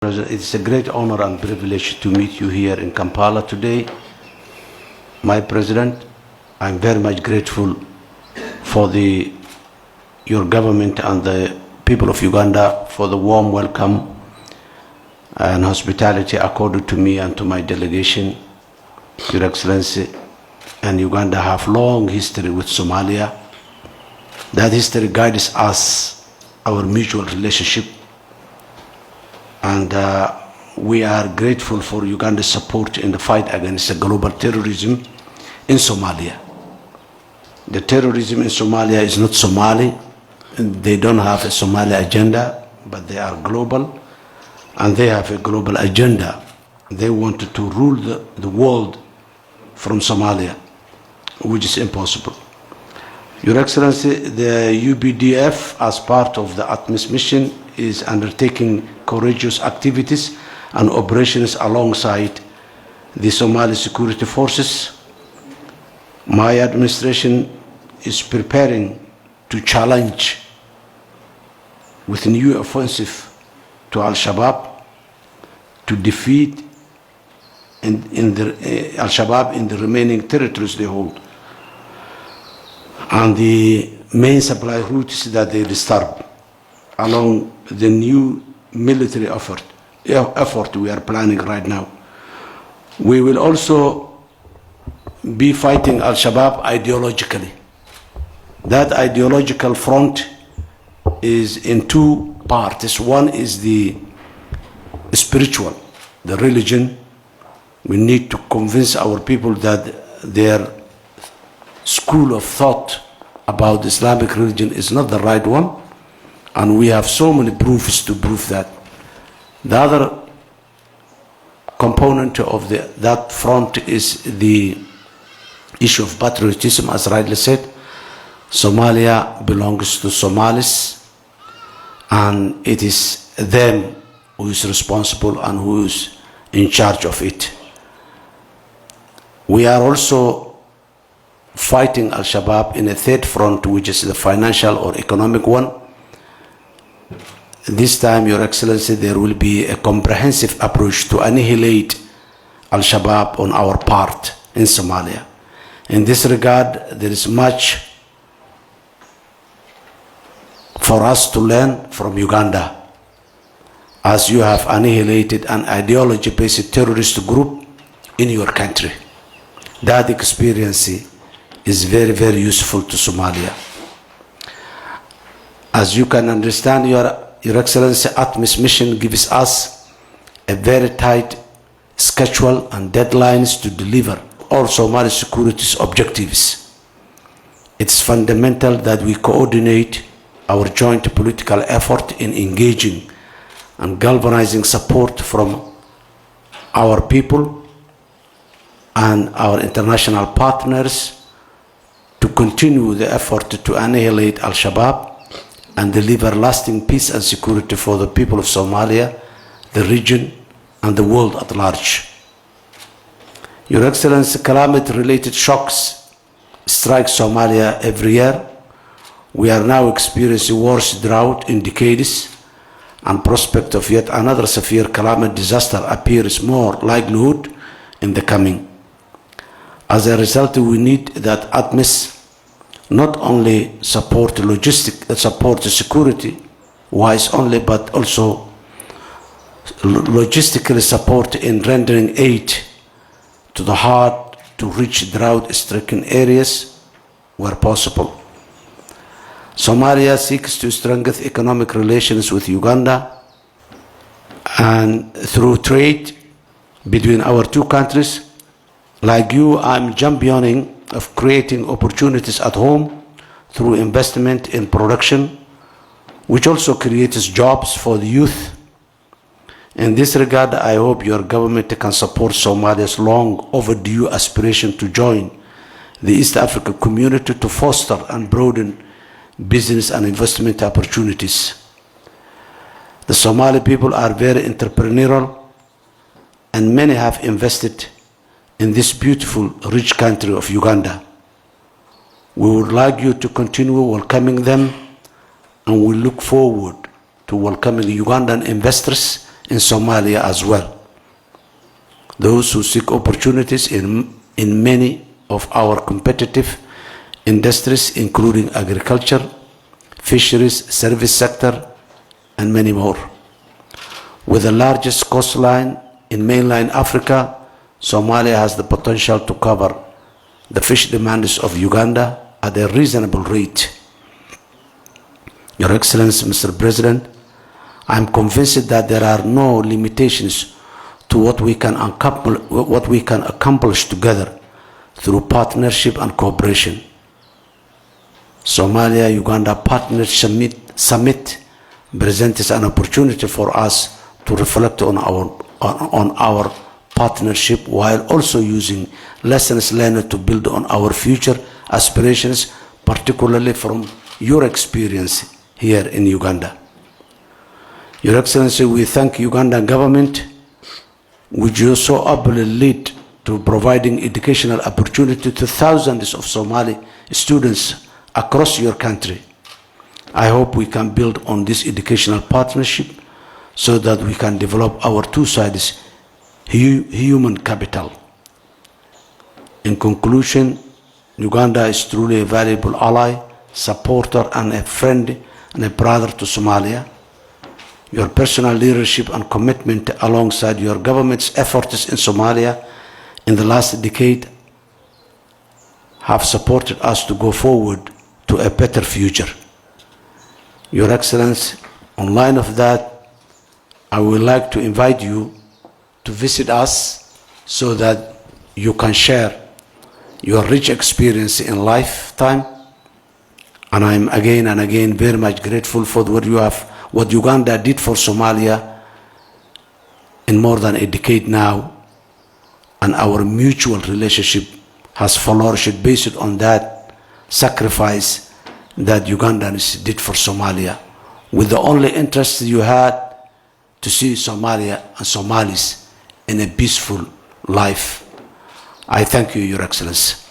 President, it's a great honor and privilege to meet you here in Kampala today. My President, I'm very much grateful for your government and the people of Uganda for the warm welcome and hospitality accorded to me and to my delegation. Your Excellency and Uganda have long history with Somalia. That history guides us, our mutual relationship. And we are grateful for Uganda's support in the fight against the global terrorism in Somalia. The terrorism in Somalia is not Somali. They don't have a Somali agenda, but they are global, and they have a global agenda. They wanted to rule the world from Somalia, which is impossible. Your Excellency, the UBDF, as part of the ATMIS mission, is undertaking courageous activities and operations alongside the Somali security forces. My administration is preparing to challenge with a new offensive to Al-Shabaab to defeat Al-Shabaab in the remaining territories they hold and the main supply routes that they disturb along the new military effort we are planning right now. We will also be fighting Al-Shabaab ideologically. That ideological front is in two parts. One is the spiritual, the religion. We need to convince our people that their school of thought about Islamic religion is not the right one, and we have so many proofs to prove that. The other component of that front is the issue of patriotism, as rightly said. Somalia belongs to Somalis, and it is them who is responsible and who is in charge of it. We are also fighting Al-Shabaab in a third front, which is the financial or economic one. This time, Your Excellency, there will be a comprehensive approach to annihilate Al-Shabaab on our part in Somalia. In this regard, there is much for us to learn from Uganda, as you have annihilated an ideology-based terrorist group in your country. That experience is very, very useful to Somalia. As you can understand, Your Excellency, ATMIS mission gives us a very tight schedule and deadlines to deliver all Somali security's objectives. It's fundamental that we coordinate our joint political effort in engaging and galvanizing support from our people and our international partners to continue the effort to annihilate Al-Shabaab and deliver lasting peace and security for the people of Somalia, the region, and the world at large. Your Excellency, climate-related shocks strike Somalia every year. We are now experiencing worse drought in decades, and prospect of yet another severe climate disaster appears more likelihood in the coming. As a result, we need that ATMIS not only support the security wise only, but also logistically support in rendering aid to the hard to reach drought-stricken areas where possible. Somalia seeks to strengthen economic relations with Uganda, and through trade between our two countries. Like you, I'm championing of creating opportunities at home through investment in production, which also creates jobs for the youth. In this regard, I hope your government can support Somalia's long overdue aspiration to join the East African community to foster and broaden business and investment opportunities. The Somali people are very entrepreneurial, and many have invested in this beautiful, rich country of Uganda. We would like you to continue welcoming them, and we look forward to welcoming Ugandan investors in Somalia as well. Those who seek opportunities in many of our competitive industries, including agriculture, fisheries, service sector, and many more. With the largest coastline in mainland Africa, Somalia has the potential to cover the fish demands of Uganda at a reasonable rate. Your Excellency, Mr. President, I am convinced that there are no limitations to what we can accomplish together through partnership and cooperation. Somalia-Uganda Partnership Summit presents an opportunity for us to reflect on our partnership while also using lessons learned to build on our future aspirations, particularly from your experience here in Uganda. Your Excellency, we thank Ugandan government, which you so ably lead to providing educational opportunity to thousands of Somali students across your country. I hope we can build on this educational partnership so that we can develop our two sides human capital. In conclusion, Uganda is truly a valuable ally, supporter, and a friend and a brother to Somalia. Your personal leadership and commitment alongside your government's efforts in Somalia in the last decade have supported us to go forward to a better future. Your Excellency, on line of that, I would like to invite you to visit us so that you can share your rich experience in lifetime. And I'm again and again very much grateful for what Uganda did for Somalia in more than a decade now. And our mutual relationship has flourished based on that sacrifice that Ugandans did for Somalia, with the only interest you had to see Somalia and Somalis in a peaceful life. I thank you, Your Excellency.